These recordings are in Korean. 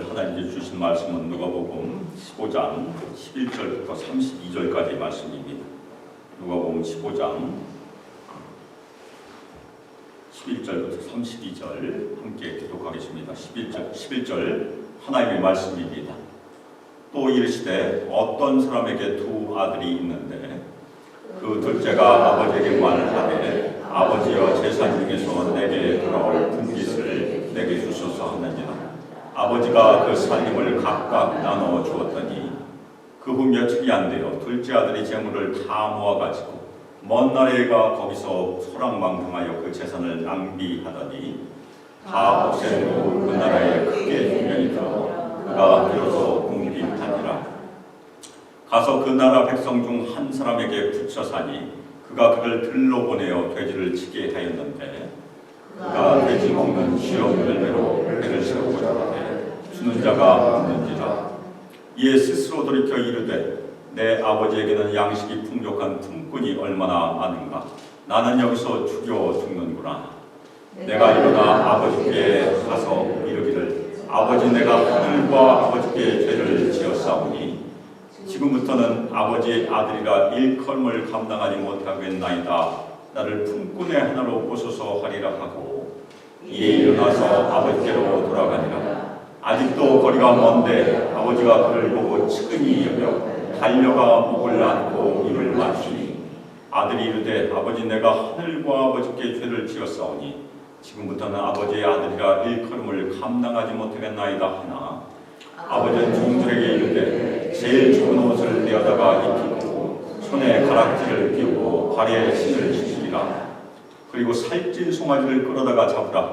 오늘 하나님께 주신 말씀은 누가복음 15장 11절부터 32절까지의 말씀입니다. 누가복음 15장 11절부터 32절 함께 기록하겠습니다. 11절 하나님의 말씀입니다. 또 이르시되 어떤 사람에게 두 아들이 있는데 그 둘째가 아버지에게 말하되 아버지여 제사 중에서 내게 돌아올 분깃을 내게 주소서 하느니라. 아버지가 그 살림을 각각 나누어 주었더니 그 후 며칠이 안 되어 둘째 아들이 재물을 다 모아가지고 먼 나라에 가 거기서 소랑망당하여 그 재산을 낭비하더니 다 없앤 후 그 나라에 크게 중명이 들어 그가 비로소 궁핍하니라. 가서 그 나라 백성 중 한 사람에게 붙여 사니 그가 그를 들러 보내어 돼지를 치게 하였는데 그가 돼지 먹는 시험 열매로 배를 세우고자 하되 주는 자가 없는지라. 이에 스스로 돌이켜 이르되 내 아버지에게는 양식이 풍족한 품꾼이 얼마나 많은가. 나는 여기서 죽여 죽는구나. 내가 일어나 아버지께 가서 이르기를 아버지 내가 하늘과 아버지께 죄를 지었사오니 지금부터는 아버지의 아들이라 일컬음을 감당하지 못하겠나이다. 나를 품꾼의 하나로 보소서 하리라 하고 이에 일어나서 아버지께로 돌아가니라. 아직도 거리가 먼데 아버지가 그를 보고 측은히 여겨 달려가 목을 안고 입을 맞추니 아들이 이르되 아버지 내가 하늘과 아버지께 죄를 지었사오니 지금부터는 아버지의 아들이라 일컬음을 감당하지 못하겠나이다 하나 아버지는 종들에게 이르되 제일 좋은 옷을 내어다가 입히고 손에 가락지를 끼우고 발에 신을 신으리라. 그리고 살찐 송아지를 끌어다가 잡으라.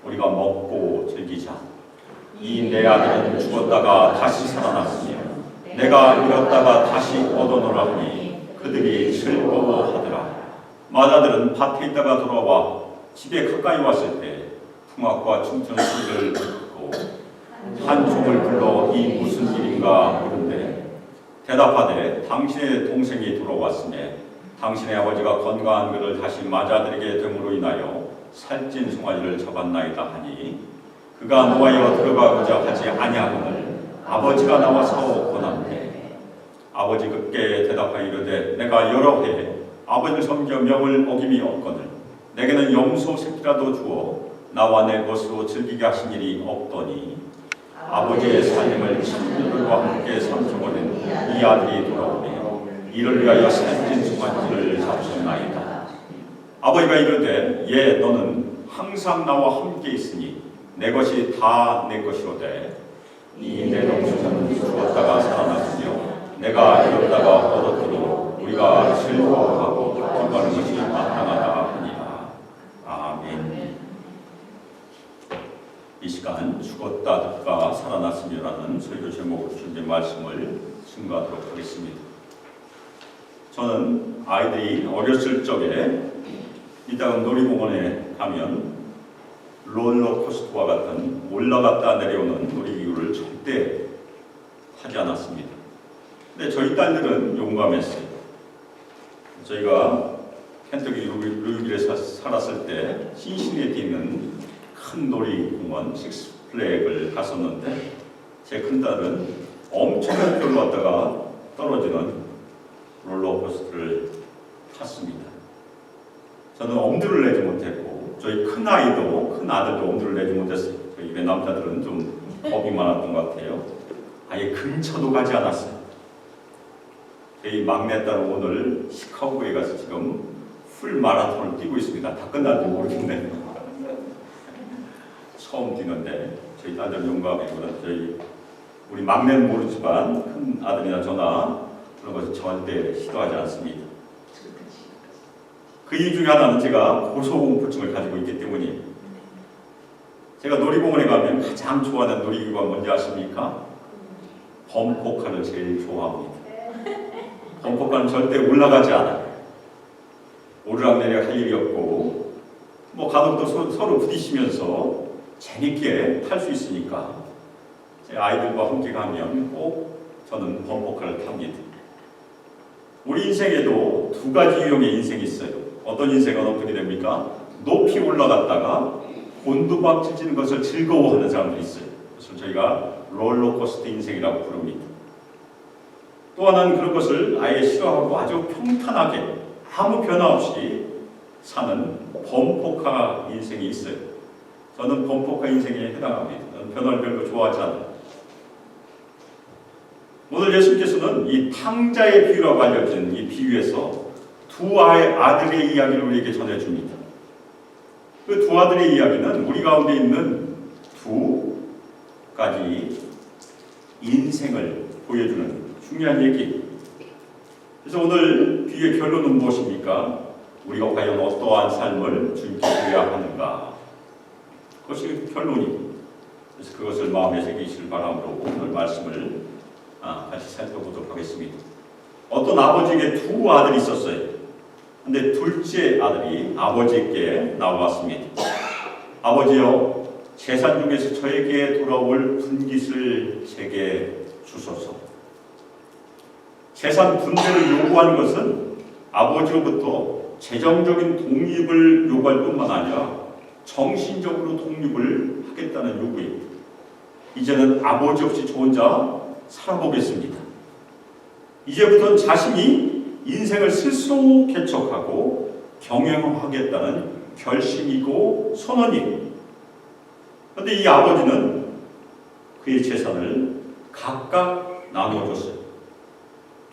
우리가 먹고 즐기자. 이 내 아들은 죽었다가 다시 살아났으며 내가 잃었다가 다시 얻어노라 하니 그들이 즐거워하더라. 맏아들은 밭에 있다가 돌아와 집에 가까이 왔을 때 풍악과 춤추는 소리를 듣고 한 종을 불러 이 무슨 일인가 물은데 대답하되 당신의 동생이 돌아왔으매 당신의 아버지가 건강한 그를 다시 맏아들에게 됨으로 인하여 살찐 송아지를 잡았나이다 하니 그가 노하여 들어가고자 하지 아니하거늘 아버지가 나와서 권한대. 아버지 그께 대답하여 이르되 내가 여러 해 아버지를 섬겨 명을 어김이 없거늘 내게는 염소 새끼라도 주어 나와 내 것으로 즐기게 하신 일이 없더니 아버지의 살림을 천년들과 함께 삼켜버린 이 아들이 돌아오매 이를 위하여 살찐 송아지를 잡으셨나이다. 아버지가 이르되 예 너는 항상 나와 함께 있으니 내 것이 다 내 것이로되 이 내 동생은 죽었다가 살아났으며 내가 잃었다가 얻었으니 우리가 즐거워하고 기뻐하는 것이 마땅하다 하니라. 아멘. 이 시간 죽었다가 살아났으며라는 설교 제목으로 준비한 말씀을 증거하도록 하겠습니다. 저는 아이들이 어렸을 적에 이따가 놀이공원에 가면 롤러코스터와 같은 올라갔다 내려오는 놀이기구를 절대 타지 않았습니다. 근데 저희 딸들은 용감했어요. 저희가 켄터키 루이빌에 살았을 때 신시내티에 있는 큰 놀이공원 식스플래그를 갔었는데 제 큰딸은 엄청난 距離왔다가 떨어지는 롤러코스터를 탔습니다. 저는 엄두를 내지 못했고 저희 큰 아들도 엄두를 내지 못했어요. 저희 집에 남자들은 좀 겁이 많았던 것 같아요. 아예 근처도 가지 않았어요. 저희 막내딸은 오늘 시카고에 가서 지금 풀 마라톤을 뛰고 있습니다. 다 끝났는지 모르겠네요. 처음 뛰는데 저희 딸들 용감하고는 우리 막내는 모르지만 큰 아들이나 저나 그런 것을 절대 시도하지 않습니다. 그 이유 중에 하나는 제가 고소공포증을 가지고 있기 때문이에요. 제가 놀이공원에 가면 가장 좋아하는 놀이기구가 뭔지 아십니까? 범퍼카를 제일 좋아합니다. 범퍼카는 절대 올라가지 않아요. 오르락내리락 할 일이 없고 뭐 가족도 서로 부딪히면서 재밌게 탈 수 있으니까 제 아이들과 함께 가면 꼭 저는 범퍼카를 탑니다. 우리 인생에도 두 가지 유형의 인생이 있어요. 어떤 인생은 어떻게 됩니까? 높이 올라갔다가 곤두박질 치는 것을 즐거워하는 사람들이 있어요. 그것을 저희가 롤러코스터 인생이라고 부릅니다. 또 하나는 그런 것을 아예 싫어하고 아주 평탄하게 아무 변화 없이 사는 범퍼카 인생이 있어요. 저는 범퍼카 인생에 해당합니다. 저는 변화를 별로 좋아하지 않아요. 오늘 예수님께서는 이 탕자의 비유라고 알려진 이 비유에서 두 아들의 이야기를 우리에게 전해줍니다. 그 두 아들의 이야기는 우리 가운데 있는 두 가지 인생을 보여주는 중요한 얘기. 그래서 오늘 비유의 결론은 무엇입니까? 우리가 과연 어떠한 삶을 주님께 드려야 하는가? 그것이 결론입니다. 그래서 그것을 마음에 새기시길 바람으로 오늘 말씀을 다시 살펴보도록 하겠습니다. 어떤 아버지에게 두 아들이 있었어요. 근데 둘째 아들이 아버지께 나왔습니다. 아버지여, 재산 중에서 저에게 돌아올 분깃을 제게 주소서. 재산 분배를 요구하는 것은 아버지로부터 재정적인 독립을 요구할 뿐만 아니라 정신적으로 독립을 하겠다는 요구입니다. 이제는 아버지 없이 저 혼자 살아보겠습니다. 이제부터는 자신이 인생을 스스로 개척하고 경영하겠다는 결심이고 선언입니다. 그런데 이 아버지는 그의 재산을 각각 나누어줬어요.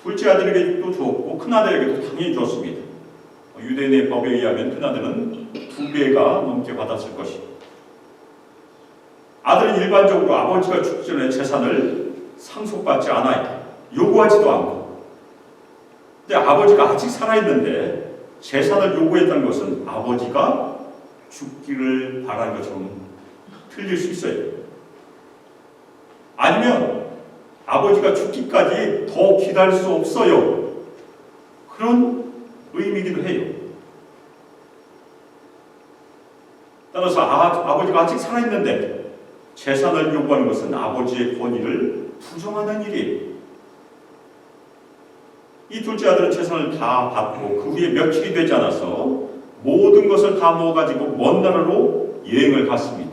둘째 아들에게도 주었고 큰 아들에게도 당연히 주었습니다. 유대인의 법에 의하면 큰 아들은 2배가 넘게 받았을 것입니다. 아들은 일반적으로 아버지가 죽기 전에 재산을 상속받지 않아요. 요구하지도 않고. 근데 아버지가 아직 살아있는데 재산을 요구했다는 것은 아버지가 죽기를 바라는 것처럼 틀릴 수 있어요. 아니면 아버지가 죽기까지 더 기다릴 수 없어요. 그런 의미이기도 해요. 따라서 아버지가 아직 살아있는데 재산을 요구하는 것은 아버지의 권위를 부정하는 일이에요. 이 둘째 아들은 재산을 다 받고 그 후에 며칠이 되지 않아서 모든 것을 다 모아가지고 먼 나라로 여행을 갔습니다.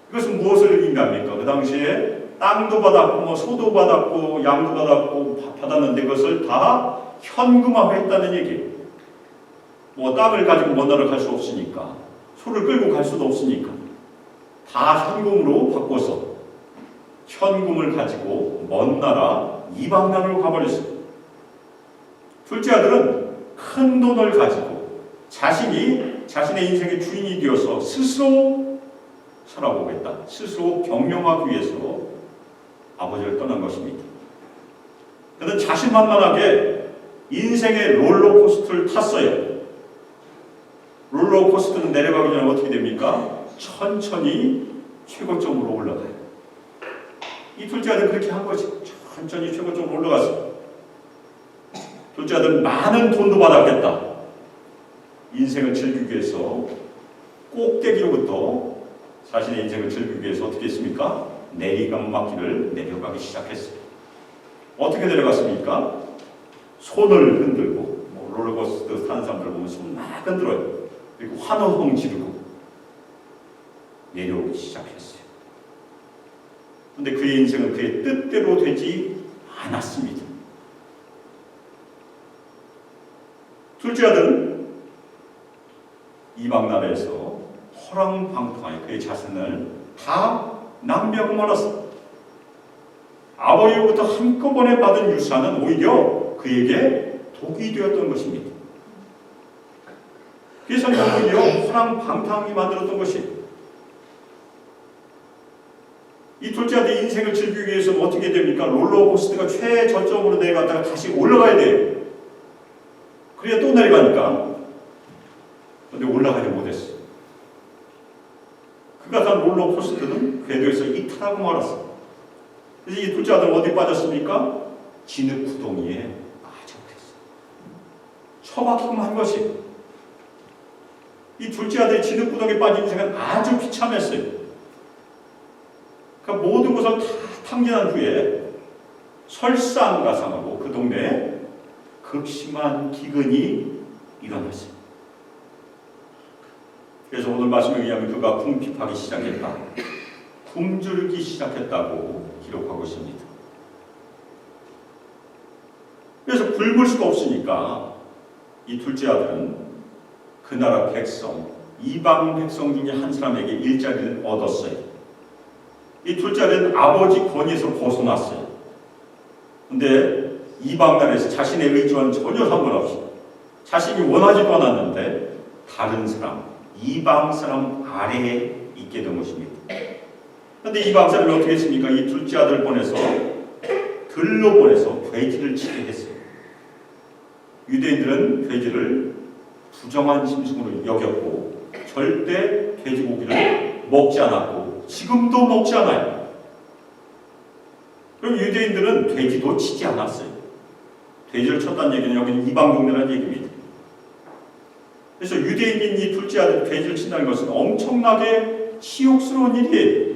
이것은 무엇을 의미합니까? 그 당시에 땅도 받았고 소도 받았고 양도 받았고 받았는데 그것을 다 현금화했다는 얘기예요. 땅을 가지고 먼 나라를 갈 수 없으니까 소를 끌고 갈 수도 없으니까 다 현금으로 바꿔서 현금을 가지고 먼 나라 이방 나라로 가버렸어요. 둘째 아들은 큰 돈을 가지고 자신이 자신의 인생의 주인이 되어서 스스로 살아보겠다. 스스로 경영하기 위해서 아버지를 떠난 것입니다. 그는 자신만만하게 인생의 롤러코스터를 탔어요. 롤러코스터는 내려가기 전에 어떻게 됩니까? 천천히 최고점으로 올라가요. 이 둘째 아들은 그렇게 한 거지. 천천히 최고점으로 올라갔어요. 둘째 아들은 많은 돈도 받았겠다. 인생을 즐기기 위해서 꼭대기로부터 자신의 인생을 즐기기 위해서 어떻게 했습니까? 내리막길을 내려가기 시작했어요. 어떻게 내려갔습니까? 손을 흔들고 롤러코스터 타는 사람들 보면 손 막 흔들어요. 그리고 환호성 지르고 내려오기 시작했어요. 그런데 그의 인생은 그의 뜻대로 되지 않았습니다. 둘째 아들은 이방 나라에서 허랑방탕하게 그의 자산을 다 낭비하고 말았습니다. 아버지로부터 한꺼번에 받은 유산은 오히려 그에게 독이 되었던 것입니다. 그래서 오히려 허랑방탕이 만들었던 것이에요. 이 둘째 아들의 인생을 즐기기 위해서는 어떻게 됩니까? 롤러코스터가 최저점으로 내려갔다가 다시 올라가야 돼요. 그래야 또 내려가니까. 그런데 올라가지 못했어요. 그가 탄 롤러코스터는 궤도에서 이탈하고 말았어요. 그래서 이 둘째 아들은 어디 빠졌습니까? 진흙 구덩이에 빠져버렸어요. 처박히고만 한 것이에요. 이 둘째 아들이 진흙 구덩이에 빠진 인생은 아주 비참했어요. 그러니까 모든 것을 다 탕진한 후에 설상가상하고 그 동네에 극심한 기근이 일어났어요. 그래서 오늘 말씀에 의하면 그가 궁핍하기 시작했다. 굶주리기 시작했다고 기록하고 있습니다. 그래서 굶을 수가 없으니까 이 둘째 아들은 그 나라 백성, 이방 백성 중에 한 사람에게 일자리를 얻었어요. 이 둘째 아들은 아버지 권위에서 벗어났어요. 근데 이방 나라에서 자신의 의지와는 전혀 상관없이 자신이 원하지도 않았는데 다른 사람, 이방 사람 아래에 있게 된 것입니다. 그런데 이방 사람이 어떻게 했습니까? 이 둘째 아들을 보내서 들로 보내서 돼지를 치게 했어요. 유대인들은 돼지를 부정한 짐승으로 여겼고 절대 돼지고기를 먹지 않았고 지금도 먹지 않아요. 그럼 유대인들은 돼지도 치지 않았어요. 돼지를 쳤다는 얘기는 여기는 이방 동네라는 얘기입니다. 그래서 유대인인 이 둘째 아들이 돼지를 친다는 것은 엄청나게 치욕스러운 일이에요.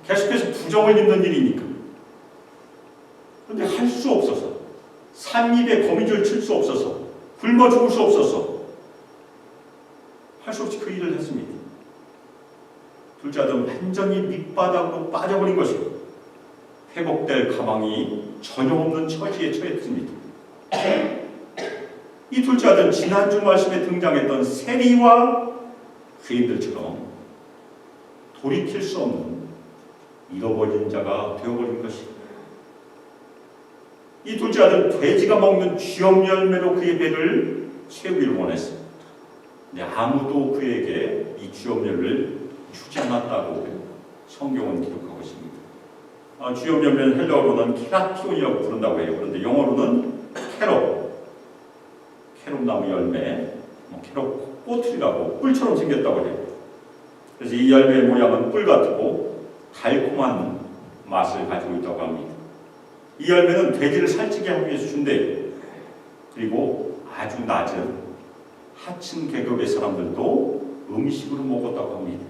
계속해서 부정을 입는 일이니까. 그런데 할 수 없어서, 산입에 거미줄 칠 수 없어서, 굶어 죽을 수 없어서 할 수 없이 그 일을 했습니다. 둘째 아들은 완전히 밑바닥으로 빠져버린 것이고 회복될 가망이 전혀 없는 처지에 처했습니다. 이 둘째 아들은 지난주 말씀에 등장했던 세리와 죄인들처럼 돌이킬 수 없는 잃어버린 자가 되어버린 것입니다. 이 둘째 아들은 돼지가 먹는 쥐염 열매로 그의 배를 채우기를 원했습니다. 근데 아무도 그에게 이 쥐염 열매를 주지 않았다고 성경은 기록하고 있습니다. 쥐염 열매는 헬라어로는 케라티온이라고 부른다고 해요. 그런데 영어로는 캐롭나무 열매, 캐롭 꼬투리라고 뿔처럼 생겼다고 해요. 그래서 이 열매의 모양은 뿔 같고 달콤한 맛을 가지고 있다고 합니다. 이 열매는 돼지를 살찌게 하기 위해서 준대요. 그리고 아주 낮은 하층 계급의 사람들도 음식으로 먹었다고 합니다.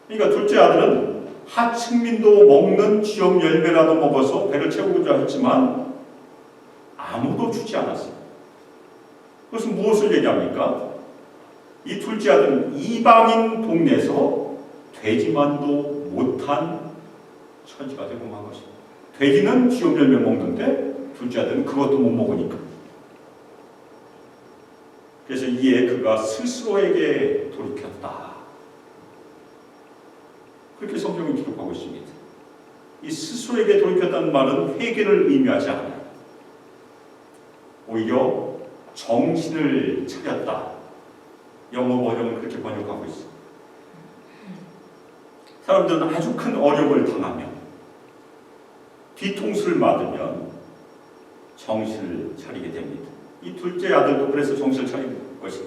그러니까 둘째 아들은 하층민도 먹는 쥐염 열매라도 먹어서 배를 채우고자 했지만 아무도 주지 않았어요. 그것은 무엇을 얘기합니까? 이 둘째 아들은 이방인 동네에서 돼지만도 못한 처지가 되고 만 것입니다. 돼지는 쥐염 열매 먹는데 둘째 아들은 그것도 못 먹으니까. 그래서 이에 그가 스스로에게 돌이켰다. 그렇게 성경이 기록하고 있습니다. 이 스스로에게 돌이켰다는 말은 회개를 의미하지 않아요. 오히려 정신을 차렸다. 영어 번역은 그렇게 번역하고 있어요. 사람들은 아주 큰 어려움을 당하면 뒤통수를 맞으면 정신을 차리게 됩니다. 이 둘째 아들도 그래서 정신을 차린 것이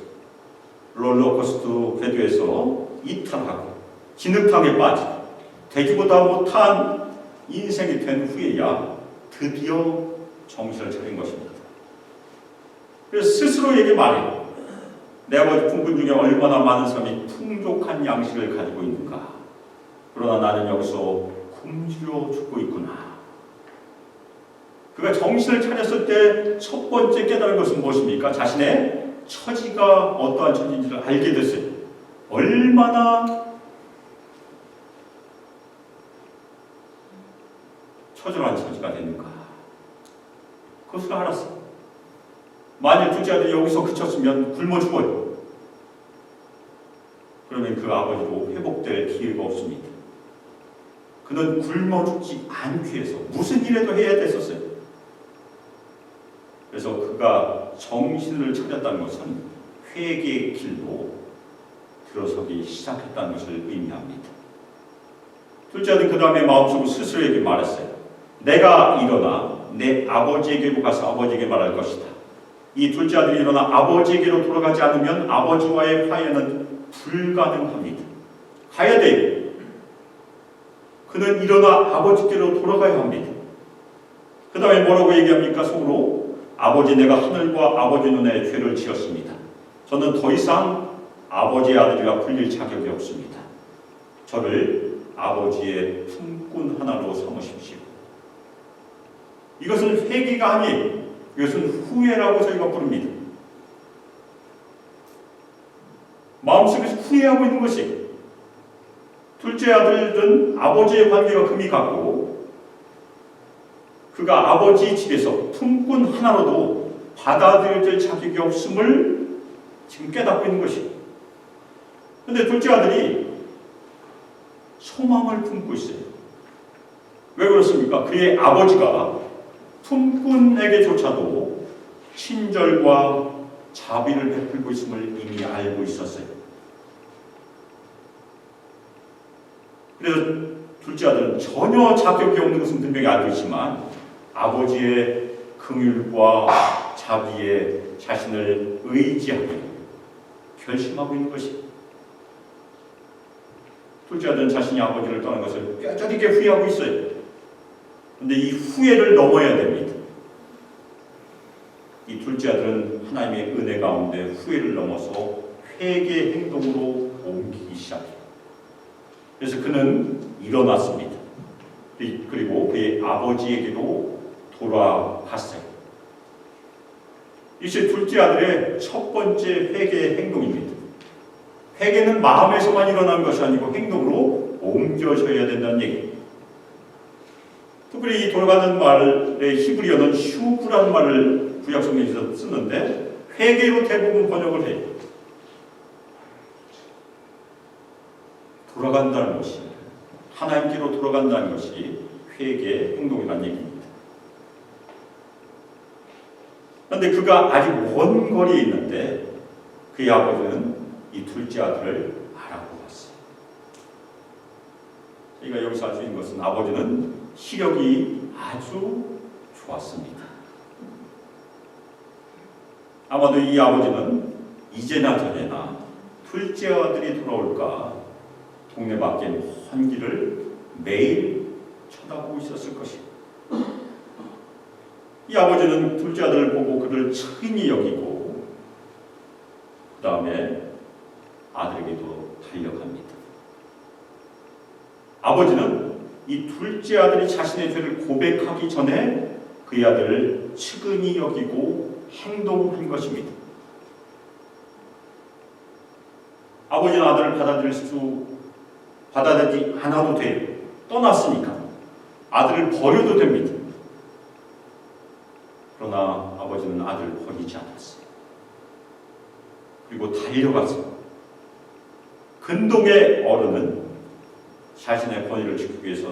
롤러코스터 궤도에서 이탈하고 진흙탕에 빠지고 되지보다 못한 인생이 된 후에야 드디어 정신을 차린 것입니다. 그래서 스스로에게 말해요. 내 아버지 품꾼 중에 얼마나 많은 사람이 풍족한 양식을 가지고 있는가. 그러나 나는 여기서 굶주려 죽고 있구나. 그가 정신을 차렸을 때 첫 번째 깨달은 것은 무엇입니까? 자신의 처지가 어떠한 처지인지를 알게 됐어요. 얼마나 처절한 처지가 됐는가. 그것을 알았어요. 만일 둘째 아들이 여기서 그쳤으면 굶어 죽어요. 그러면 그 아버지로 회복될 기회가 없습니다. 그는 굶어 죽지 않기 위해서 무슨 일이라도 해야 됐었어요. 그래서 그가 정신을 차렸다는 것은 회개의 길로 들어서기 시작했다는 것을 의미합니다. 둘째 아들은 그 다음에 마음속으로 스스로에게 말했어요. 내가 일어나 내 아버지에게로 가서 아버지에게 말할 것이다. 이 둘째 아들이 일어나 아버지에게로 돌아가지 않으면 아버지와의 화해는 불가능합니다. 가야 돼요. 그는 일어나 아버지께로 돌아가야 합니다. 그 다음에 뭐라고 얘기합니까? 속으로 아버지, 내가 하늘과 아버지 눈에 죄를 지었습니다. 저는 더 이상 아버지의 아들이라 불릴 자격이 없습니다. 저를 아버지의 품꾼 하나로 삼으십시오. 이것은 회개가 아니에요. 이것은 후회라고 저희가 부릅니다. 마음속에서 후회하고 있는 것이. 둘째 아들은 아버지의 관계가 금이 갔고 그가 아버지 집에서 품꾼 하나로도 받아들여질 자격이 없음을 지금 깨닫고 있는 것이에요. 그런데 둘째 아들이 소망을 품고 있어요. 왜 그렇습니까? 그의 아버지가 품꾼에게조차도 친절과 자비를 베풀고 있음을 이미 알고 있었어요. 그래서 둘째 아들은 전혀 자격이 없는 것은 분명히 알고 있지만 아버지의 긍휼과 자비에 자신을 의지하고 결심하고 있는 것이. 둘째 아들은 자신이 아버지를 떠난 것을 뼈저리게 후회하고 있어요. 그런데 이 후회를 넘어야 됩니다. 이 둘째 아들은 하나님의 은혜 가운데 후회를 넘어서 회개 행동으로 옮기기 시작해요. 그래서 그는 일어났습니다. 그리고 그의 아버지에게로 돌아갔어요. 이제 둘째 아들의 첫 번째 회개 행동입니다. 회개는 마음에서만 일어나는 것이 아니고 행동으로 옮겨져야 된다는 얘기입니다. 특별히 이 돌아가는 말의 히브리어는 슈브라는 말을 구약성경에서 쓰는데 회개로 대부분 번역을 해요. 돌아간다는 것이, 하나님께로 돌아간다는 것이 회개 행동이라는 얘기입니다. 그런데 그가 아직 먼 거리에 있는데 그의 아버지는 이 둘째 아들을 알아보고 왔어요. 저희가 여기서 알 수 있는 것은 아버지는 시력이 아주 좋았습니다. 아마도 이 아버지는 이제나 저제나 둘째 아들이 돌아올까 동네 밖에 먼 길을 매일 쳐다보고 있었을 것입니다. 이 아버지는 둘째 아들을 보고 그를 친히 여기고 그 다음에 아들에게도 달려갑니다. 아버지는 이 둘째 아들이 자신의 죄를 고백하기 전에 그의 아들을 측은히 여기고 행동한 것입니다. 아버지는 아들을 받아들이지 않아도 돼요. 떠났으니까. 아들을 버려도 됩니다. 그러나 아버지는 아들을 버리지 않았어요. 그리고 달려갔어요. 근동의 어른은 자신의 권위를 지키기 위해서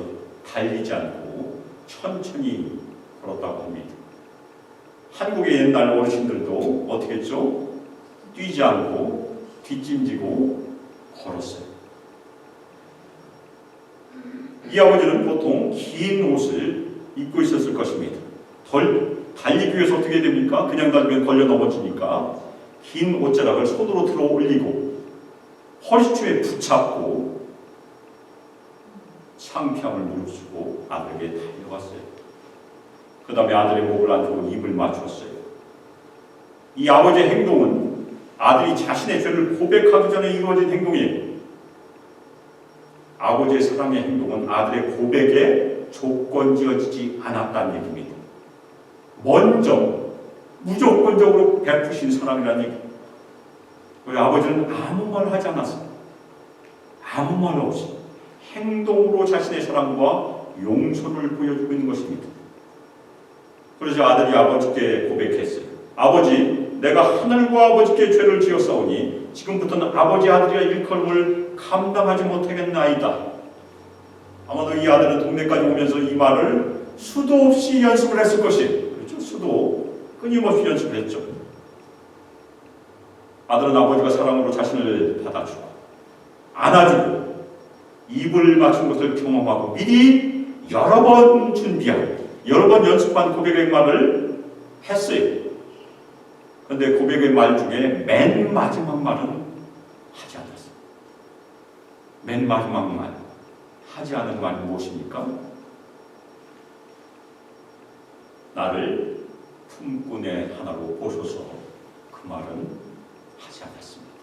달리지 않고 천천히 걸었다고 합니다. 한국의 옛날 어르신들도 어떻게 했죠? 뛰지 않고 뒷짐지고 걸었어요. 이 아버지는 보통 긴 옷을 입고 있었을 것입니다. 달리기 위해서 어떻게 됩니까? 그냥 달리면 걸려 넘어지니까 긴 옷자락을 손으로 들어 올리고 허리춤에 붙잡고 창피함을 무릅쓰고 아들에게 달려갔어요. 그 다음에 아들의 목을 안고 입을 맞췄어요. 이 아버지의 행동은 아들이 자신의 죄를 고백하기 전에 이루어진 행동이에요. 아버지의 사랑의 행동은 아들의 고백에 조건 지어지지 않았다는 얘기입니다. 먼저 무조건적으로 베푸신 사랑이라는 얘기. 우리 아버지는 아무 말 하지 않았어요. 아무 말 없이 행동으로 자신의 사랑과 용서를 보여주고 있는 것입니다. 그래서 아들이 아버지께 고백했어요. 아버지, 내가 하늘과 아버지께 죄를 지었사오니 지금부터는 아버지 아들이라 일컬음을 감당하지 못하겠나이다. 아마도 이 아들은 동네까지 오면서 이 말을 수도 없이 연습을 했을 것이에요. 그렇죠? 수도 끊임없이 연습을 했죠. 아들은 아버지가 사랑으로 자신을 받아주고 안아주고 입을 맞춘 것을 경험하고 미리 여러 번 준비하고 여러 번 연습한 고백의 말을 했어요. 그런데 고백의 말 중에 맨 마지막 말은 하지 않았어요. 맨 마지막 말, 하지 않은 말 무엇입니까? 나를 품꾼의 하나로 보셔서 그 말은 하지 않았습니다.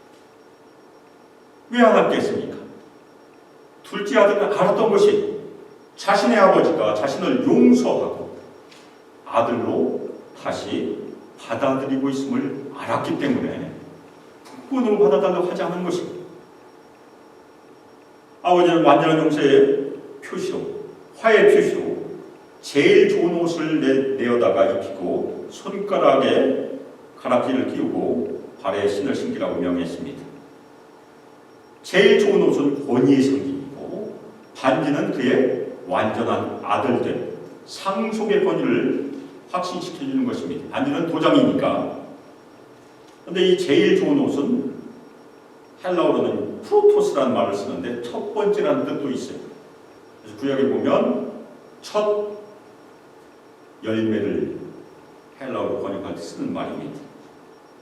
왜 안 했겠습니까? 둘째 아들은 알았던 것이 자신의 아버지가 자신을 용서하고 아들로 다시 받아들이고 있음을 알았기 때문에 품꾼으로 받아달라고 하지 않은 것입니다. 아버지는 완전한 용서의 표시로, 화해의 표시로 제일 좋은 옷을 내어다가 입히고 손가락에 가락지를 끼우고 발에 신을 신기라고 명했습니다. 제일 좋은 옷은 권위의 상징이고 반지는 그의 완전한 아들된 상속의 권위를 확신시켜주는 것입니다. 반지는 도장이니까. 그런데 이 제일 좋은 옷은 헬라어로는 프로토스라는 말을 쓰는데 첫 번째라는 뜻도 있어요. 그래서 구약에 보면 첫 열매를 헬라어로 번역할 때 쓰는 말입니다.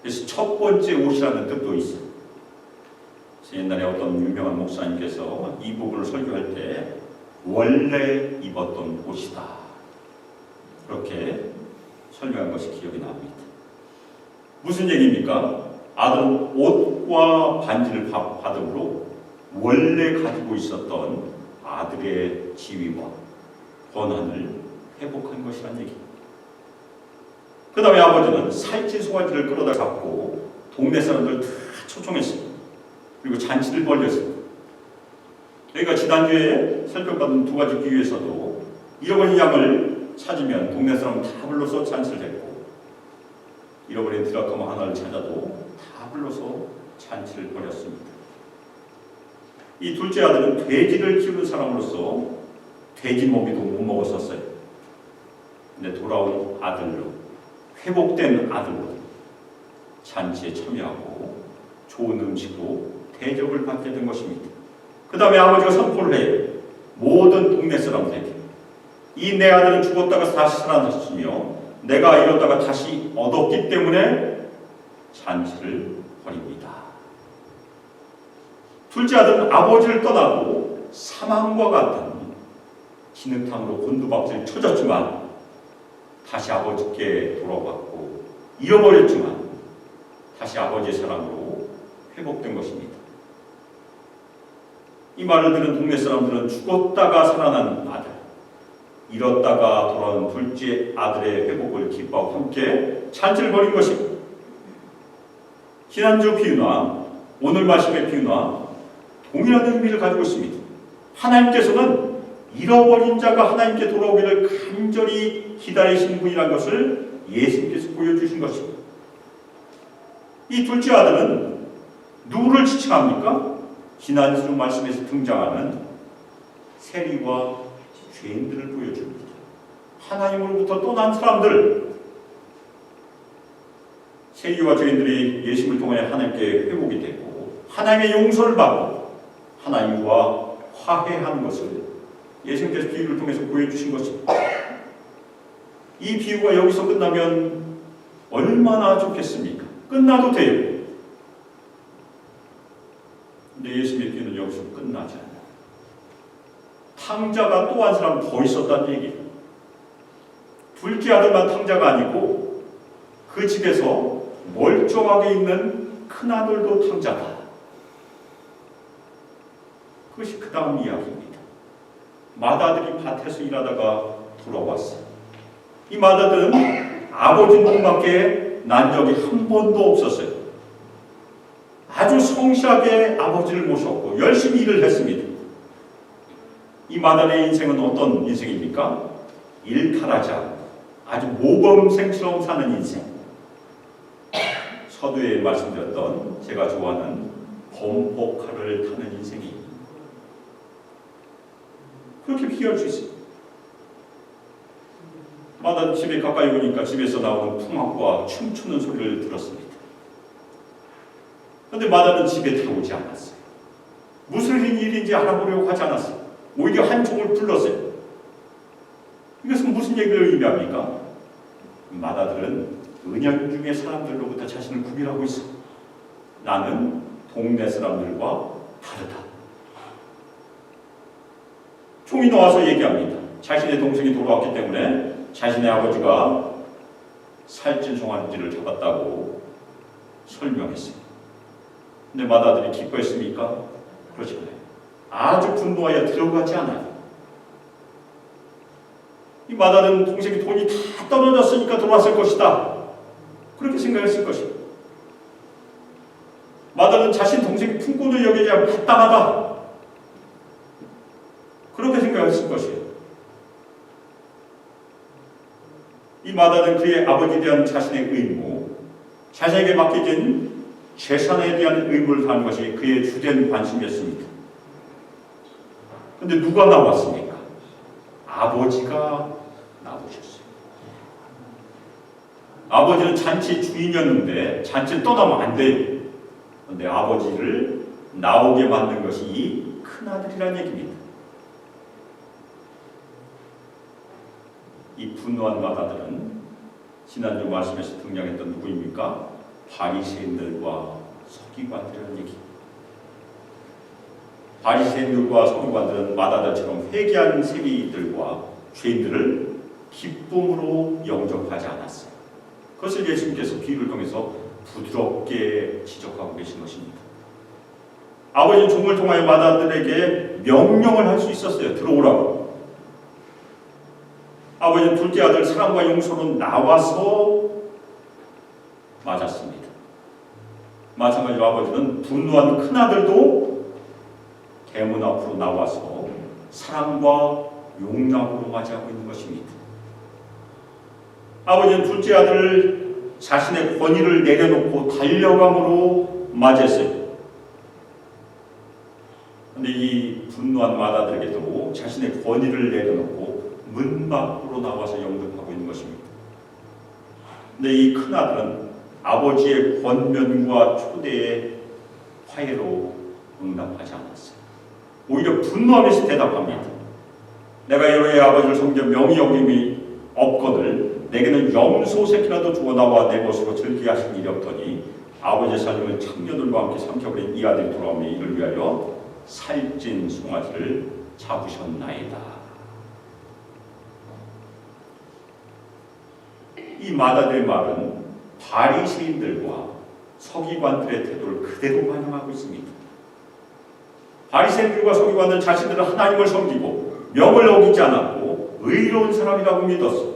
그래서 첫 번째 옷이라는 뜻도 있어요. 옛날에 어떤 유명한 목사님께서 이 부분을 설교할 때 원래 입었던 옷이다, 그렇게 설명한 것이 기억이 납니다. 무슨 얘기입니까? 아들은 옷과 반지를 받음으로 원래 가지고 있었던 아들의 지위와 권한을 회복한 것이란 얘기입니다. 그 다음에 아버지는 살찐 송아지를 끌어다 잡고 동네 사람들 다 초청했습니다. 그리고 잔치를 벌였습니다. 그러니까 지난주에 살펴받은 두 가지 비유에서도 잃어버린 양을 찾으면 동네 사람 다 불러서 잔치를 했고, 잃어버린 드라크마 하나를 찾아도 다 불러서 잔치를 벌였습니다. 이 둘째 아들은 돼지를 키우는 사람으로서 돼지 먹이도 못 먹었었어요. 근데 돌아온 아들로, 회복된 아들로 잔치에 참여하고 좋은 음식으로 대접을 받게 된 것입니다. 그 다음에 아버지가 선포를 해요. 모든 동네 사람들에게 이 내 아들은 죽었다가 다시 살아났으며 내가 이뤘다가 다시 얻었기 때문에 잔치를 벌입니다. 둘째 아들은 아버지를 떠나고 사망과 같은 진흙탕으로 곤두박질 쳐졌지만 다시 아버지께 돌아왔고, 잃어버렸지만 다시 아버지의 사랑으로 회복된 것입니다. 이 말을 들은 동네 사람들은 죽었다가 살아난 아들, 잃었다가 돌아온 둘째 아들의 회복을 기뻐하고 함께 잔치를 벌인 것입니다. 지난주 비유나 오늘 말씀의 비유나 동일한 의미를 가지고 있습니다. 하나님께서는 잃어버린 자가 하나님께 돌아오기를 간절히 기다리시는 분이라는 것을 예수님께서 보여주신 것입니다. 이 둘째 아들은 누구를 지칭합니까? 지난주 말씀에서 등장하는 세리와 죄인들을 보여줍니다. 하나님으로부터 떠난 사람들, 세리와 죄인들이 예수님을 통해 하나님께 회복이 되고 하나님의 용서를 받고 하나님과 화해하는 것을 예수님께서 비유를 통해서 보여주신 것입니다. 이 비유가 여기서 끝나면 얼마나 좋겠습니까? 끝나도 돼요. 근데 예수님의 비유는 여기서 끝나지 않아요. 탕자가 또 한 사람 더 있었다는 얘기예요. 둘째 아들만 탕자가 아니고 그 집에서 멀쩡하게 있는 큰아들도 탕자다. 그것이 그 다음 이야기입니다. 맏아들이 밭에서 일하다가 돌아왔어요. 이 맏아들은 아버지 몸밖에 난 적이 한 번도 없었어요. 아주 성실하게 아버지를 모셨고 열심히 일을 했습니다. 이 맏아들의 인생은 어떤 인생입니까? 일탈하지 않고 아주 모범생처럼 사는 인생. 서두에 말씀드렸던 제가 좋아하는 범퍼카를 타는 인생이 그렇게 비교할 수 있어요. 맏아들 집에 가까이 오니까 집에서 나오는 풍악과 춤추는 소리를 들었습니다. 그런데 맏아들은 집에 들어오지 않았어요. 무슨 일인지 알아보려고 하지 않았어요. 오히려 한 종을 불렀어요. 이것은 무슨 얘기를 의미합니까? 맏아들은 은연중에 사람들로부터 자신을 구별하고 있어. 나는 동네 사람들과 다르다. 종이 나와서 얘기합니다. 자신의 동생이 돌아왔기 때문에 자신의 아버지가 살찐 송아지를 잡았다고 설명했어요. 근데 맏아들이 기뻐했습니까? 그렇지 않아요. 아주 분노하여 들어가지 않아요. 이 맏아들은 동생이 돈이 다 떨어졌으니까 돌아왔을 것이다, 그렇게 생각했을 것입니다. 맏아들은 자신 동생이 품꾼을 여기지 마땅하다, 되었을 것이에요. 이 마다는 그의 아버지에 대한 자신의 의무, 자신에게 맡겨진 재산에 대한 의무를 다하는 것이 그의 주된 관심이었습니다. 그런데 누가 나왔습니까? 아버지가 나오셨어요. 아버지는 잔치 주인이었는데 잔치를 떠나면 안 돼요. 그런데 아버지를 나오게 만든 것이 이 큰아들이라는 얘기입니다. 이 분노한 마다들은 지난주 말씀에서 등장했던 누구입니까? 바리새인들과 서기관들이라는 얘기. 바리새인들과 서기관들은 마다들처럼 회개한 세리들과 죄인들을 기쁨으로 영접하지 않았어요. 그것을 예수님께서 비유를 통해서 부드럽게 지적하고 계신 것입니다. 아버지는 종을 통하여 마다들에게 명령을 할 수 있었어요. 들어오라고. 아버지는 둘째 아들 사랑과 용서로 나와서 맞았습니다. 마찬가지로 아버지는 분노한 큰아들도 대문 앞으로 나와서 사랑과 용납으로 맞이하고 있는 것입니다. 아버지는 둘째 아들을 자신의 권위를 내려놓고 달려감으로 맞이했어요. 그런데 이 분노한 마다들에게도 자신의 권위를 내려놓고 문 밖으로 나와서 영접하고 있는 것입니다. 그런데 이 큰아들은 아버지의 권면과 초대에 화해로 응답하지 않았어요. 오히려 분노하면서 대답합니다. 내가 여러의 아버지를 섬겨 명의 여김이 없거늘 내게는 염소 새끼라도 주어 나와 내 것으로 즐기게 하신 일이 없더니 아버지의 살림을 창녀들과 함께 삼켜버린 이 아들이 돌아오며 이를 위하여 살찐 송아지를 잡으셨나이다. 이 마다들의 말은 바리새인들과 서기관들의 태도를 그대로 반영하고 있습니다. 바리새인들과 서기관들은 자신들은 하나님을 섬기고 명을 어기지 않았고 의로운 사람이라고 믿었어.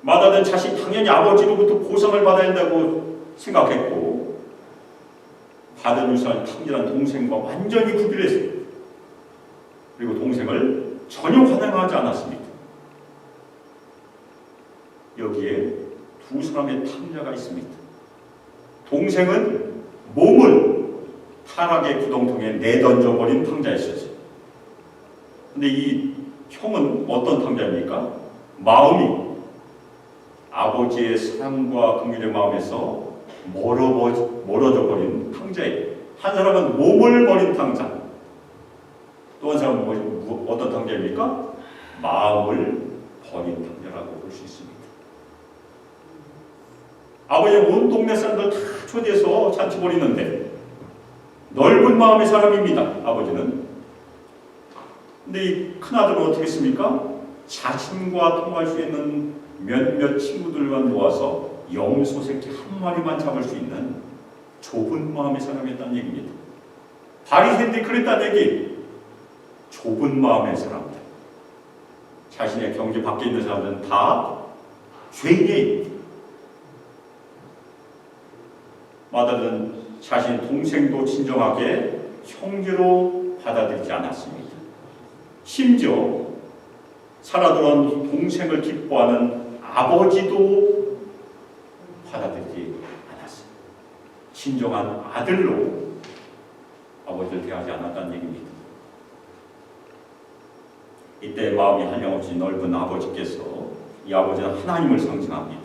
마다는 자신 당연히 아버지로부터 보상을 받아야 된다고 생각했고 받은 유산을 탕진한 동생과 완전히 구별했어요. 그리고 동생을 전혀 환영하지 않았습니다. 여기에 두 사람의 탕자가 있습니다. 동생은 몸을 타락의 구덩텅에 내던져버린 탕자였어요. 근데 이 형은 어떤 탕자입니까? 마음이 아버지의 사랑과 긍휼의 마음에서 멀어져 버린 탕자예요. 한 사람은 몸을 버린 탕자, 또 한 사람은 어떤 탕자입니까? 마음을 버린 탕자라고 볼 수 있습니다. 아버지는 온 동네 사람들 다 초대해서 잔치 벌이는데 넓은 마음의 사람입니다. 아버지는. 근데 이 큰아들은 어떻게 했습니까? 자신과 통할 수 있는 몇몇 친구들만 모아서 염소 새끼 한 마리만 잡을 수 있는 좁은 마음의 사람이었다는 얘기입니다. 바리새인들이 그랬다는 얘기. 좁은 마음의 사람들. 자신의 경계 밖에 있는 사람들은 다 죄인이에요. 마다는 자신 동생도 진정하게 형제로 받아들이지 않았습니다. 심지어 살아돌아온 동생을 기뻐하는 아버지도 받아들이지 않았어요. 진정한 아들로 아버지를 대하지 않았다는 얘기입니다. 이때 마음이 한량없이 넓은 아버지께서 이 아버지는 하나님을 상징합니다.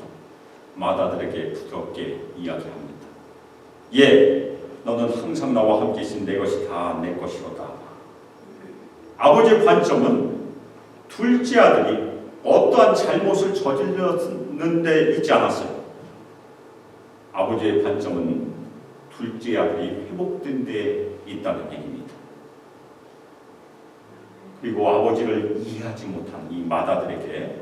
마다들에게 부드럽게 이야기합니다. 예, 너는 항상 나와 함께 있으니 내 것이 다 내 것이로다. 아버지의 관점은 둘째 아들이 어떠한 잘못을 저질렀는 데 있지 않았어요. 아버지의 관점은 둘째 아들이 회복된 데 있다는 얘기입니다. 그리고 아버지를 이해하지 못한 이 마다들에게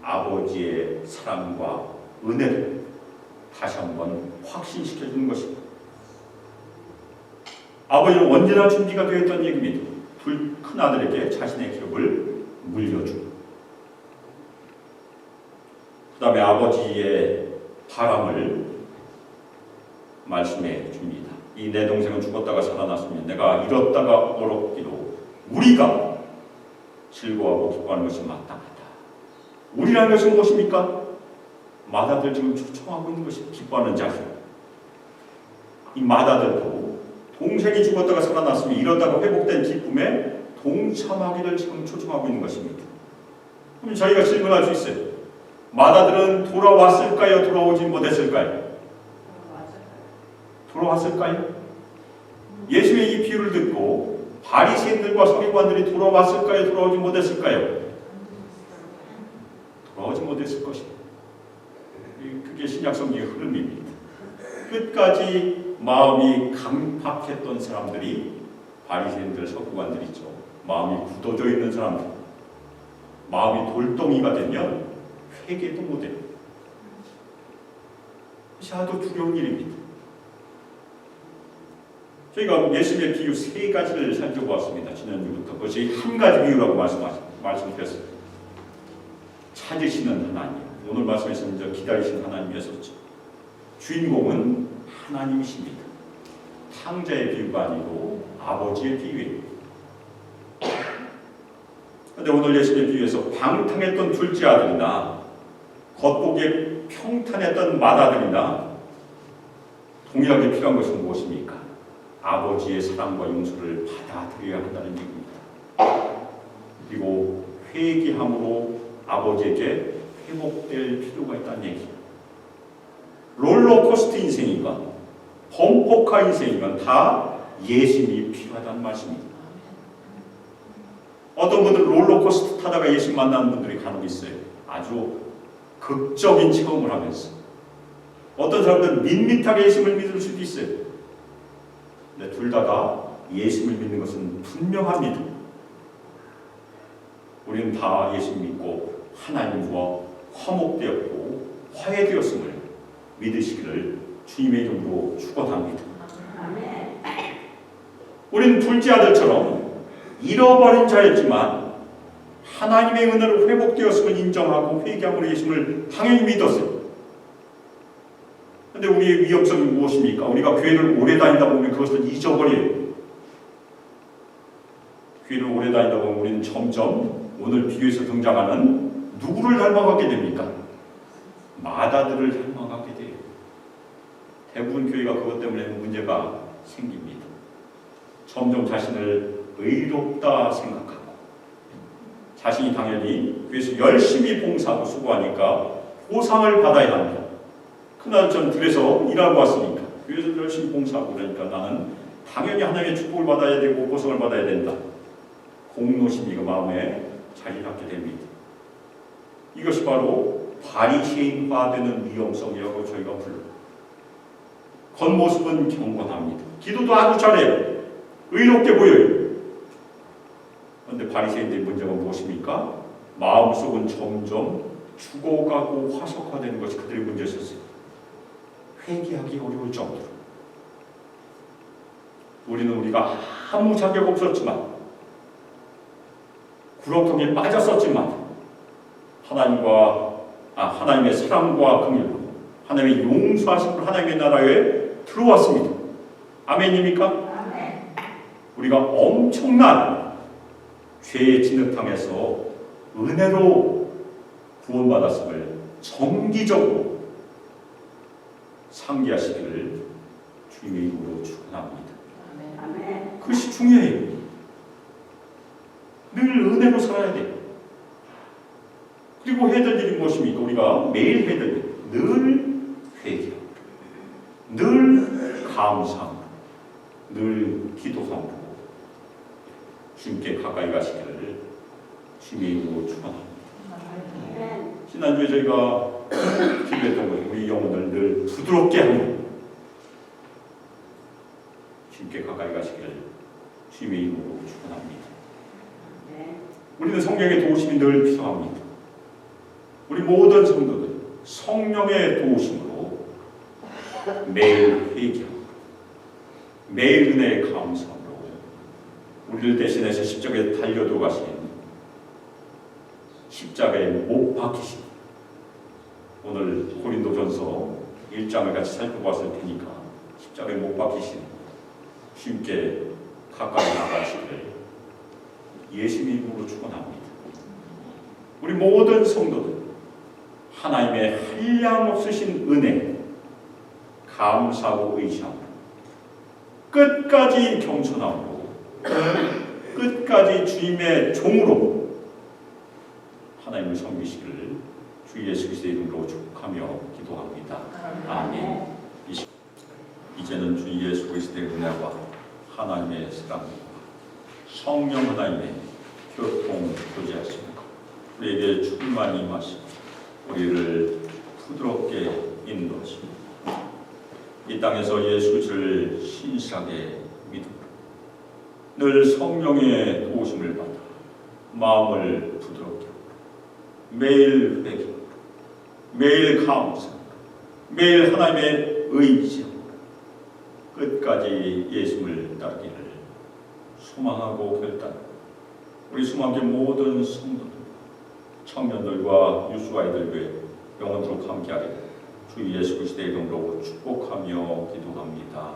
아버지의 사랑과 은혜를 다시 한번 확신시켜주는 것입니다. 아버지는 언제나 준비가 되어 있다는 얘기입니다. 둘 큰아들에게 자신의 기업을 물려주고 그 다음에 아버지의 바람을 말씀해 줍니다. 이 내 동생은 죽었다가 살아났으면 내가 잃었다가 얻기로 우리가 즐거워하고 기뻐하는 것이 마땅하다. 우리라는 것은 무엇입니까? 마다들 지금 초청하고 있는 것이 기뻐하는 자들. 이 마다들도 동생이 죽었다가 살아났으면 이러다가 회복된 기쁨에 동참하기를 지금 초청하고 있는 것입니다. 그럼 저희가 질문할 수 있어요. 마다들은 돌아왔을까요? 돌아오지 못했을까요? 돌아왔을까요? 예수의 이 비유를 듣고 바리새인들과 서기관들이 돌아왔을까요? 돌아오지 못했을까요? 돌아오지 못했을 것입니다. 그게 신약 성경의 흐름입니다. 끝까지 마음이 강팍했던 사람들이 바리새인들, 서기관들이죠. 마음이 굳어져 있는 사람들, 마음이 돌덩이가 되면 회개도 못해요. 그것이 아주 두려운 일입니다. 저희가 예수님의 비유 3가지를 살펴보았습니다. 지난주부터. 그것이 한 가지 비유라고 말씀드렸습니다. 찾으시는 하나님, 오늘 말씀에서는 기다리시는 하나님이었었죠. 주인공은 하나님이십니다. 탕자의 비유가 아니고 아버지의 비유예요. 그런데 오늘 예수님의 비유에서 방탕했던 둘째 아들이나 겉보기에 평탄했던 맏아들이나 동일하게 필요한 것은 무엇입니까? 아버지의 사랑과 용서를 받아들여야 한다는 얘기입니다. 그리고 회개함으로 아버지에게 회복될 필요가 있다는 얘기입니다. 롤러코스터 인생이건 범퍼카 인생이건 다 예수님이 필요하다는 말씀입니다. 어떤 분들은 롤러코스터 타다가 예수님 만나는 분들이 간혹 있어요. 아주 극적인 체험을 하면서. 어떤 사람들은 밋밋하게 예수님을 믿을 수도 있어요. 근데 둘 다 예수님을 믿는 것은 분명합니다. 우리는 다 예수님 믿고 하나님과 화목되었고 화해되었음을 믿으시기를 주님의 이름으로 축원합니다. 우리는 둘째 아들처럼 잃어버린 자였지만 하나님의 은혜로 회복되었음을 인정하고 회개함으로 예수님을 당연히 믿었어요. 그런데 우리의 위험성이 무엇입니까? 우리가 교회를 오래 다니다 보면 그것을 잊어버려요. 교회를 오래 다니다 보면 우리는 점점 오늘 비유에서 등장하는 누구를 닮아가게 됩니까? 마다들을 닮아가게 돼요. 대부분 교회가 그것 때문에 문제가 생깁니다. 점점 자신을 의롭다 생각하고 자신이 당연히 교회에서 열심히 봉사하고 수고하니까 보상을 받아야 합니다. 그날 전 들에서 일하고 왔으니까 교회에서 열심히 봉사하고 그러니까 나는 당연히 하나님의 축복을 받아야 되고 보상을 받아야 된다. 공로심리가 마음에 자리 잡게 됩니다. 이것이 바로 바리새인화되는 위험성이라고 저희가 불러요. 겉모습은 경건합니다. 기도도 아주 잘해요. 의롭게 보여요. 그런데 바리새인들의 문제가 무엇입니까? 마음속은 점점 죽어가고 화석화되는 것이 그들의 문제였어요. 회개하기 어려울 정도로. 우리는 우리가 아무 자격 없었지만 구렁텅이에 빠졌었지만 하나님의 사랑과 긍휼로 하나님의 용서하심으로 하나님의 나라에 들어왔습니다. 아멘입니까? 아멘. 우리가 엄청난 죄의 진흙탕에서 은혜로 구원받았음을 정기적으로 상기하시기를 주님의 이름으로 축원합니다. 아멘. 그것이 중요해요. 늘 은혜로 살아야 돼요. 그리고 해야 될 일이 무엇입니까? 우리가 매일 해야 될 일. 늘 회개하고 늘 감사하고 늘 기도하고 주님께 가까이 가시기를 주님의 이름으로 축원합니다. 지난주에 저희가 기도했던 것이 우리 영혼을 늘 부드럽게 하는 주님께 가까이 가시기를 주님의 이름으로 축원합니다. 우리는 성령의 도우심이 늘 필요합니다. 우리 모든 성도들 성령의 도우심으로 매일 회개하고 매일 은혜의 감사함으로 우리를 대신해서 십자가에 달려도 가신 십자가에 못 박히신 오늘 고린도전서 1장을 같이 살펴봤을 테니까 십자가에 못 박히신 주님께 가까이 나가시기를 예수님 이름으로 축원합니다. 우리 모든 성도들 하나님의 한량없으신 은혜 감사하고 의지하고 끝까지 겸손하고 끝까지 주님의 종으로 하나님을 섬기시기를 주 예수 그리스도의 이름으로 축복하며 기도합니다. 아멘. 이제는 주 예수 그리스도의 은혜와 하나님의 사랑과 성령 하나님의 교통 교제하시고 우리에게 충만히 임하시고 우리를 부드럽게 인도하시고 이 땅에서 예수 그리스도를 신실하게 믿고 늘 성령의 도우심을 받아 마음을 부드럽게 하고 매일 회개, 매일 감사, 매일 하나님의 의지하고 끝까지 예수를 따르기를 소망하고 결단하고 우리 수많은 모든 성도들, 청년들과 유수아이들과 영원토록 함께하리를 주 예수 그리스도의 이름으로 축복하며 기도합니다.